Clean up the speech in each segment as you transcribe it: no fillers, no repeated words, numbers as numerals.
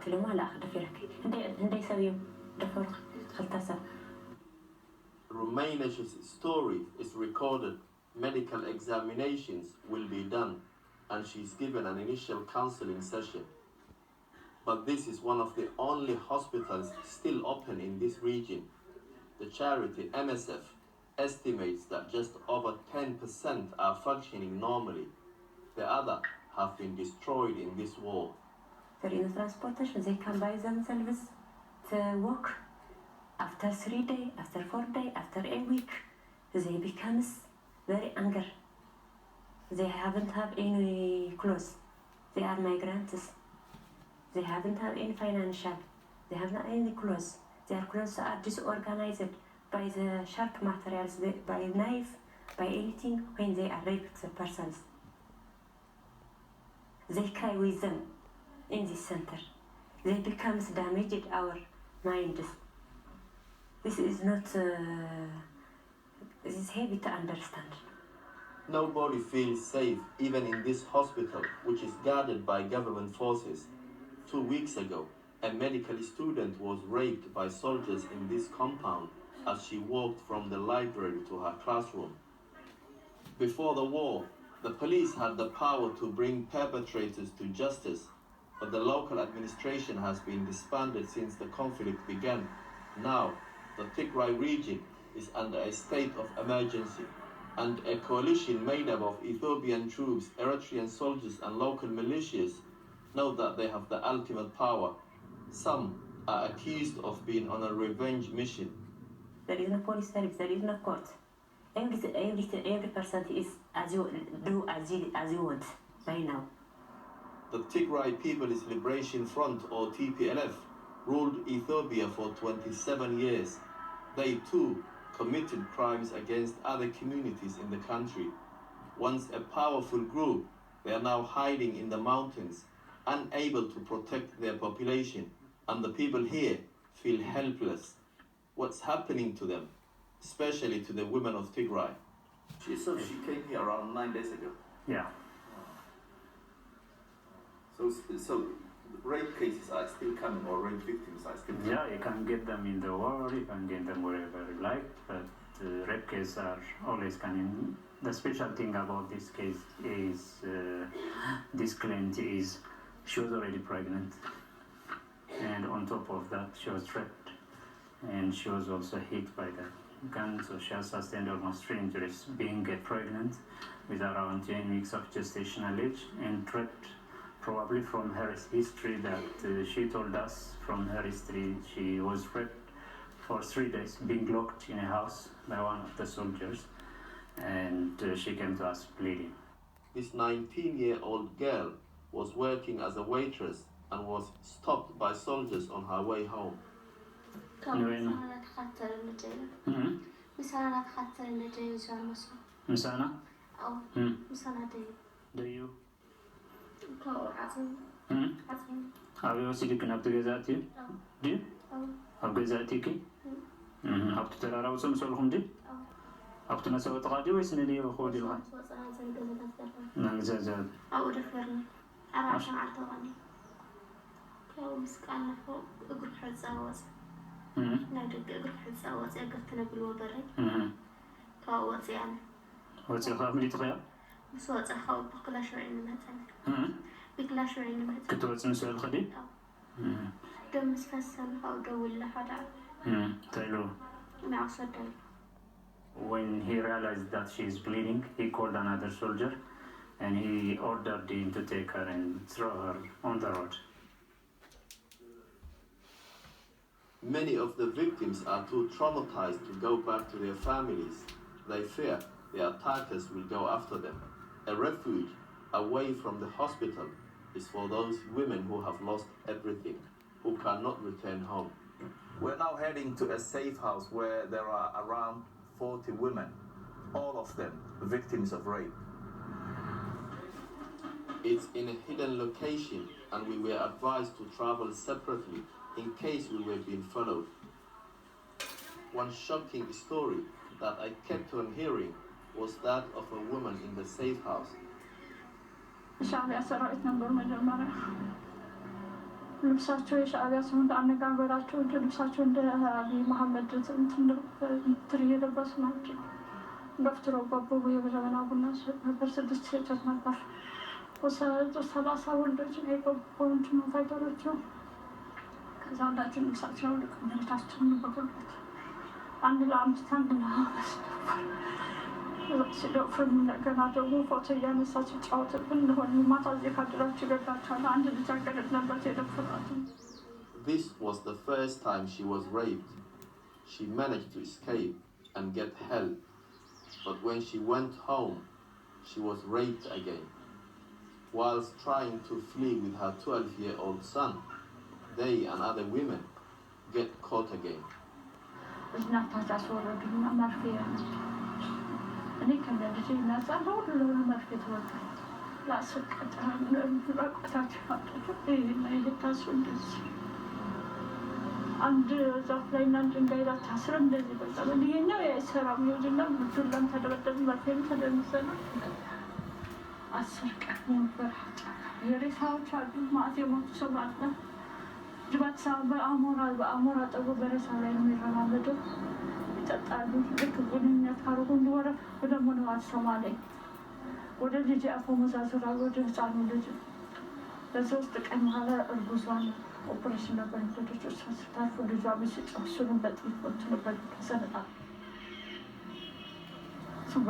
لما لا دفرك عندي سوي دفرك خلتصل. Rumainesh's story is recorded. Medical examinations will be done, and she's given an initial counseling session. But this is one of the only hospitals still open in this region. The charity MSF estimates that just over 10% are functioning normally. The other have been destroyed in this war. For in transportation, they can buy themselves to work. After 3 days, after 4 days, after a week, they becomes very angry. They haven't have any clothes. They are migrants. They haven't have any financial. They have not any clothes. Their clothes are disorganized by the sharp materials, by knife, by anything when they are raped the persons. They cry with them in this center. They becomes damaged our minds. This is not, this is heavy to understand. Nobody feels safe even in this hospital, which is guarded by government forces. 2 weeks ago, a medical student was raped by soldiers in this compound as she walked from the library to her classroom. Before the war, the police had the power to bring perpetrators to justice, but the local administration has been disbanded since the conflict began. Now, the Tigray region is under a state of emergency, and a coalition made up of Ethiopian troops, Eritrean soldiers and local militias know that they have the ultimate power. Some are accused of being on a revenge mission. There is no police service, there is no court. Every person is as you do as you want by now. The Tigray People's Liberation Front, or TPLF, ruled Ethiopia for 27 years. They too committed crimes against other communities in the country. Once a powerful group, they are now hiding in the mountains, unable to protect their population, and the people here feel helpless. What's happening to them, especially to the women of Tigray? She came here around 9 days ago. Yeah. So rape cases are still coming, or rape victims are still coming? Yeah, you can get them in the war, you can get them wherever you like, but rape cases are always coming. The special thing about this case is this client is, she was already pregnant, and on top of that she was raped, and she was also hit by the gun, so she has sustained almost 3 injuries, being pregnant with around 10 weeks of gestational age, and raped. Probably from her history that she told us, from her history she was raped for 3 days, being locked in a house by one of the soldiers, and she came to us bleeding. This 19-year-old girl was working as a waitress and was stopped by soldiers on her way home. Do you? أبي وسيلك نبت جزاتي دي أو جزاتي كي أبت ترى روسم سولهم دي أبت نسوي تقادي ويسند دي وخودي الغاي نجزات أو دفرني عشان عطوني كاو مسكنا فوق أقول حد ساوس نادق أقول حد ساوس أقفتنا بالوبري كاو وصيان وصي خاف ملي تخيل مسوات أخاو بقلا شوي مثلا بقلا شوي مثلا كتوت نسوي خدي دم مسفسن أو دول لحدا تايلو مع صدق. When he realized that she is bleeding, he called another soldier and he ordered him to take her and throw her on the road. Many of the victims are too traumatized to go back to their families. They fear the attackers will go after them. A refuge away from the hospital is for those women who have lost everything, who cannot return home. We're now heading to a safe house where there are around 40 women, all of them victims of rape. It's in a hidden location, and we were advised to travel separately in case we were being followed. One shocking story that I kept on hearing was that of a woman in the safe house. الشعب أسرعت نمبر مجمرة ልብሳቸው የሻዕቢያ ሲሆን አነጋገራቸው እንደ ልብሳቸው እንደ አብይ መሐመድ እንትን እየለበሱ ናቸው። ገፍትሮ ባበቡ የበረበና ቡና ነበር። 6 ሴቶች ነበር። 30 ወንዶች ነው የገቡት ነው ፋይተሮቹ። ከዛ አንዳችን ልብሳቸው ልቅነታችን በጎልበት አንድ ለአምስት አንድ ለአምስት ሲደፍርም እንደገና ደግሞ ፎቶ እያነሳች ጫወትብን እንደሆነ ማታ እዚህ ካድራችሁ ገባችኋል። አንድ ልጃገረድ ነበር የደፈራት። This was the first time she was raped. She managed to escape and get help. But when she went home, she was raped again. Whilst trying to flee with her 12-year-old son, they and other women get caught again. እኔ ከነልጄ ነፃ ሁሉ መርፌ ተወጋሁ። ላስቀጣም ለቁጣቸው አጥቶ ይሄታሱ እንደዚህ አንድ ዛፍ ላይ እና ድንጋይ ላይ ታስረን እንደዚህ በቃ ይሄኛው የሰራም ይወድና ብዱላም ተደበደብን፣ መርፌም ተደምሰና 10 ቀን ነበር። የሬሳዎች አሉ ማለት የሞቱ ሰዎች አሉ። ጅባት በአሞራ ጠጉ በሬሳ ላይ ነው የሚራመደው። ይጠጣሉ። ልክ ግንኙነት ካደረጉ እንደወረ ወደ ሞነዋት ሶማሌ ወደ ልጅ አፎመዛዙራ ወደ ህፃኑ ልጅ በ3 ቀን በኋላ እርጉዟን ኦፕሬሽን ነበር የተደረገው። ስታርፉ ልጇ ብስጭ እሱንም በጥይት ወጥቶ ነበር ተሰነጣ ሱባ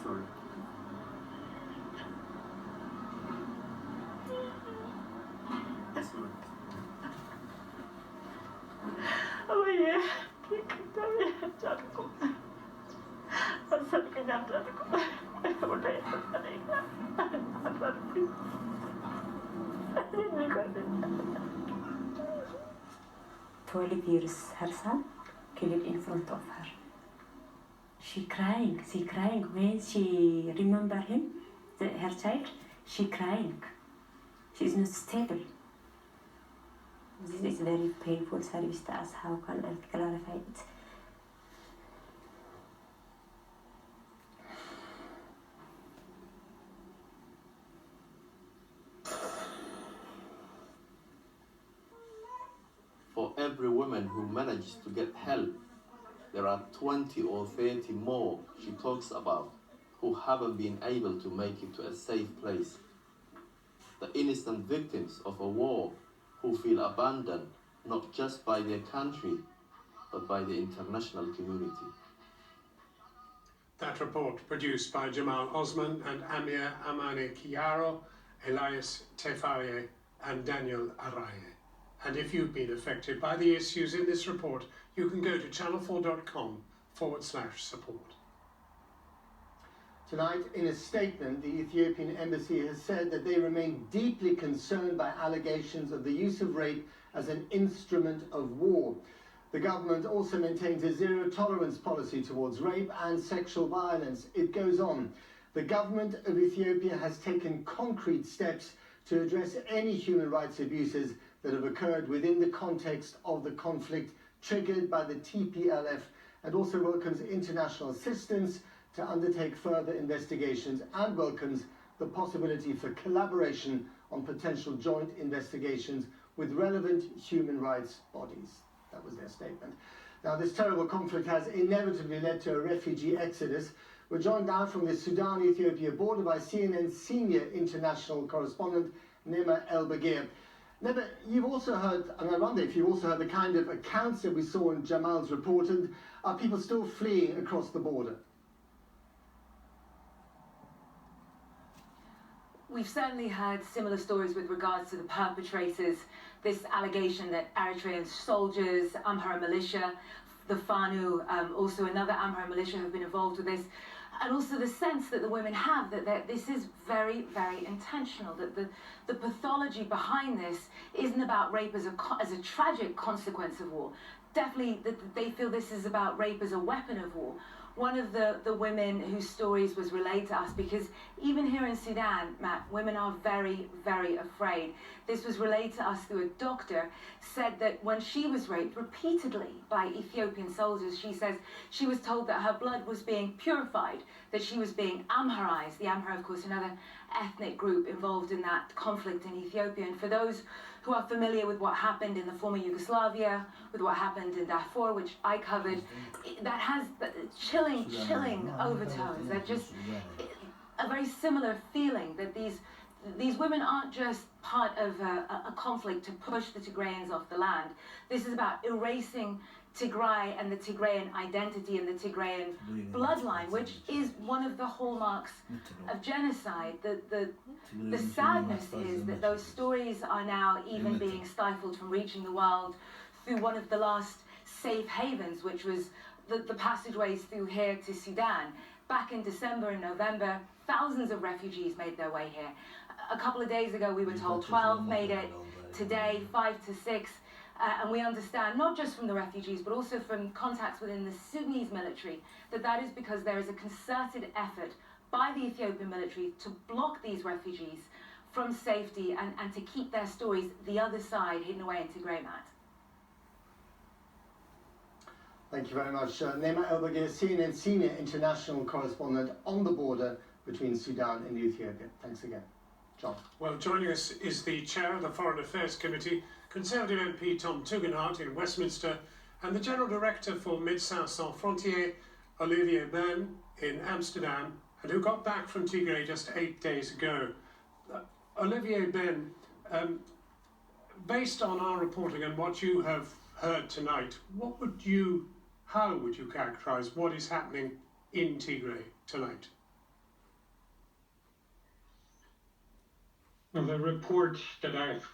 Sorry. Oh yeah. "12 years her son killed in front of her. She crying when she remember him, her child. She crying. She is not stable. This is very painful service to us. How can I clarify it? For every woman who manages to get help, there are 20 or 30 more she talks about who haven't been able to make it to a safe place. The innocent victims of a war who feel abandoned not just by their country, but by the international community. That report produced by Jamal Osman and Amir Amane Kiaro, Elias Tefaye and Daniel Araye. And if you've been affected by the issues in this report, you can go to channel4.com/support. Tonight, in a statement, the Ethiopian embassy has said that they remain deeply concerned by allegations of the use of rape as an instrument of war. The government also maintains a zero-tolerance policy towards rape and sexual violence. It goes on. The government of Ethiopia has taken concrete steps to address any human rights abuses that have occurred within the context of the conflict triggered by the TPLF, and also welcomes international assistance to undertake further investigations, and welcomes the possibility for collaboration on potential joint investigations with relevant human rights bodies. That was their statement. Now, this terrible conflict has inevitably led to a refugee exodus. We're joined now from the Sudan-Ethiopia border by CNN senior international correspondent Nema El-Bagir. Nema, you've also heard, and I wonder if you also heard the kind of accounts that we saw in Jamal's report, and are people still fleeing across the border? We've certainly heard similar stories with regards to the perpetrators. This allegation that Eritrean soldiers, Amhara militia, the Fanu, also another Amhara militia have been involved with this. And also the sense that the women have that this is very, very intentional, that the pathology behind this isn't about rape as a tragic consequence of war. Definitely that they feel this is about rape as a weapon of war. one of the women whose stories was relayed to us, because even here in Sudan, Matt, women are very, very afraid. This was relayed to us through a doctor, said that when she was raped repeatedly by Ethiopian soldiers, she says she was told that her blood was being purified, that she was being Amharized. The Amhara, of course, another ethnic group involved in that conflict in Ethiopia. And for those who are familiar with what happened in the former Yugoslavia, with what happened in Darfur, which I covered, that has chilling overtones. That just a very similar feeling that these women aren't just part of a conflict to push the Tigrayans off the land. This is about erasing Tigray and the Tigrayan identity and the Tigrayan bloodline, which is one of the hallmarks of genocide. The sadness is that those stories are now even being stifled from reaching the world through one of the last safe havens, which was the passageways through here to Sudan. Back in December and November, thousands of refugees made their way here. A couple of days ago, we were told 12 made it. Today, 5 to 6. And we understand, not just from the refugees, but also from contacts within the Sudanese military, that is because there is a concerted effort by the Ethiopian military to block these refugees from safety and to keep their stories the other side, hidden away in Tigray, Matt. Thank you very much. Nema Elbagir, CNN senior international correspondent on the border between Sudan and Ethiopia. Thanks again. John. Well, joining us is the chair of the Foreign Affairs Committee, Conservative MP Tom Tugendhat in Westminster, and the General Director for Médecins Sans Frontières, Olivier Byrne, in Amsterdam, and who got back from Tigray just 8 days ago. Olivier Byrne, based on our reporting and what you have heard tonight, how would you characterise what is happening in Tigray tonight? Well, the report that I've